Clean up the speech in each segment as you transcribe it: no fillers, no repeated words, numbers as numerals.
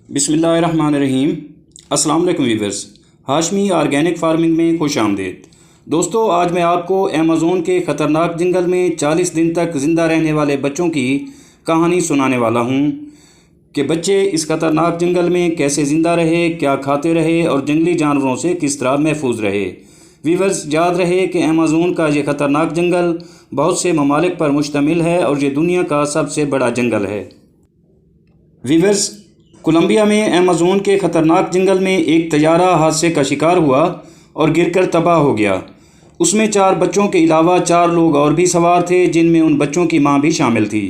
बिस्मिल्लाहिर्रहमानिर्रहीम। अस्सलाम वालेकुम व्यूअर्स, हाशमी ऑर्गेनिक फार्मिंग में खुश आमदीद। दोस्तों, आज मैं आपको अमेज़न के ख़तरनाक जंगल में 40 दिन तक ज़िंदा रहने वाले बच्चों की कहानी सुनाने वाला हूँ कि बच्चे इस ख़तरनाक जंगल में कैसे ज़िंदा रहे, क्या खाते रहे और जंगली जानवरों से किस तरह महफूज रहे। व्यूअर्स, याद रहे कि अमेज़न का ये ख़तरनाक जंगल बहुत से ममालिक पर मुश्तमिल है और ये दुनिया का सबसे बड़ा जंगल है। व्यूअर्स, कोलंबिया में अमेज़न के ख़तरनाक जंगल में एक तैयारा हादसे का शिकार हुआ और गिरकर तबाह हो गया। उसमें 4 बच्चों के अलावा 4 लोग और भी सवार थे, जिनमें उन बच्चों की मां भी शामिल थी।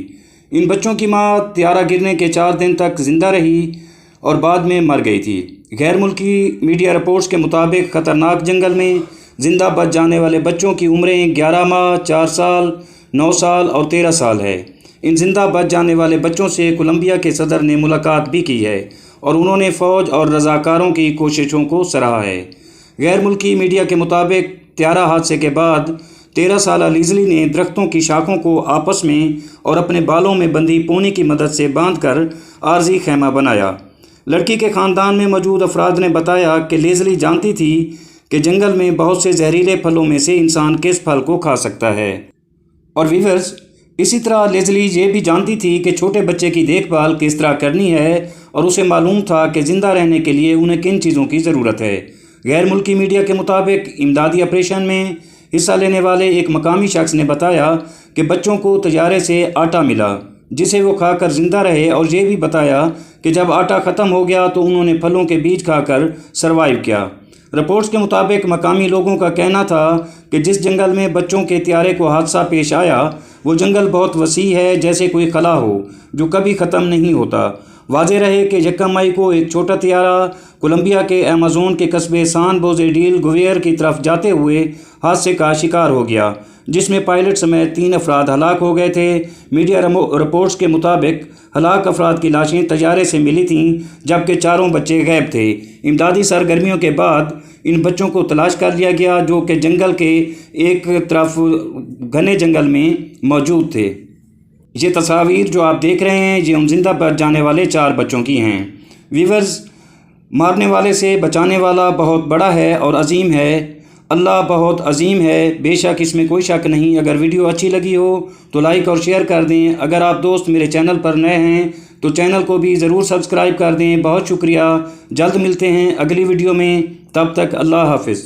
इन बच्चों की मां तैयारा गिरने के 4 दिन तक ज़िंदा रही और बाद में मर गई थी। गैर मुल्की मीडिया रिपोर्ट्स के मुताबिक ख़तरनाक जंगल में ज़िंदा बच जाने वाले बच्चों की उम्रें 11 माह, 4 साल, 9 साल और 13 साल है। इन ज़िंदा बच जाने वाले बच्चों से कोलंबिया के सदर ने मुलाकात भी की है और उन्होंने फ़ौज और रज़ाकारों की कोशिशों को सराहा है। गैर मुल्की मीडिया के मुताबिक तैयारा हादसे के बाद 13 साला लिज़ली ने दरख्तों की शाखों को आपस में और अपने बालों में बंधी पोनी की मदद से बांधकर आरजी खैमा बनाया। लड़की के ख़ानदान में मौजूद अफराद ने बताया कि लिज़ली जानती थी कि जंगल में बहुत से जहरीले फलों में से इंसान किस फल को खा सकता है। और व्यूअर्स, इसी तरह लिज़ली ये भी जानती थी कि छोटे बच्चे की देखभाल किस तरह करनी है और उसे मालूम था कि ज़िंदा रहने के लिए उन्हें किन चीज़ों की ज़रूरत है। गैर मुल्की मीडिया के मुताबिक इमदादी ऑपरेशन में हिस्सा लेने वाले एक मकामी शख्स ने बताया कि बच्चों को तैयारे से आटा मिला, जिसे वो खाकर ज़िंदा रहे, और ये भी बताया कि जब आटा ख़त्म हो गया तो उन्होंने फलों के बीज खाकर सरवाइव किया। रिपोर्ट्स के मुताबिक मकामी लोगों का कहना था कि जिस जंगल में बच्चों के तैयारे को हादसा पेश आया वो जंगल बहुत वसी है, जैसे कोई खला हो जो कभी ख़त्म नहीं होता। वाज़ेह रहे कि 1 मई को एक छोटा तैयारा कोलंबिया के अमेज़न के कस्बे सान जोसे डेल गुवेयर की तरफ जाते हुए हादसे का शिकार हो गया, जिसमें पायलट समेत 3 अफराद हलाक हो गए थे। मीडिया रिपोर्ट्स के मुताबिक हलाक अफराद की लाशें तैयारे से मिली थीं, जबकि 4 बच्चे गैब थे। इमदादी सरगर्मियों के बाद इन बच्चों को तलाश कर लिया गया, जो कि जंगल के एक तरफ घने जंगल में मौजूद थे। ये तस्वीर जो आप देख रहे हैं ये उन जिंदा बच जाने वाले 4 बच्चों की हैं। व्यूअर्स, मारने वाले से बचाने वाला बहुत बड़ा है और अजीम है। अल्लाह बहुत अजीम है, बेशक इसमें कोई शक नहीं। अगर वीडियो अच्छी लगी हो तो लाइक और शेयर कर दें। अगर आप दोस्त मेरे चैनल पर नए हैं तो चैनल को भी ज़रूर सब्सक्राइब कर दें। बहुत शुक्रिया। जल्द मिलते हैं अगली वीडियो में, तब तक अल्लाह हाफ़िज़।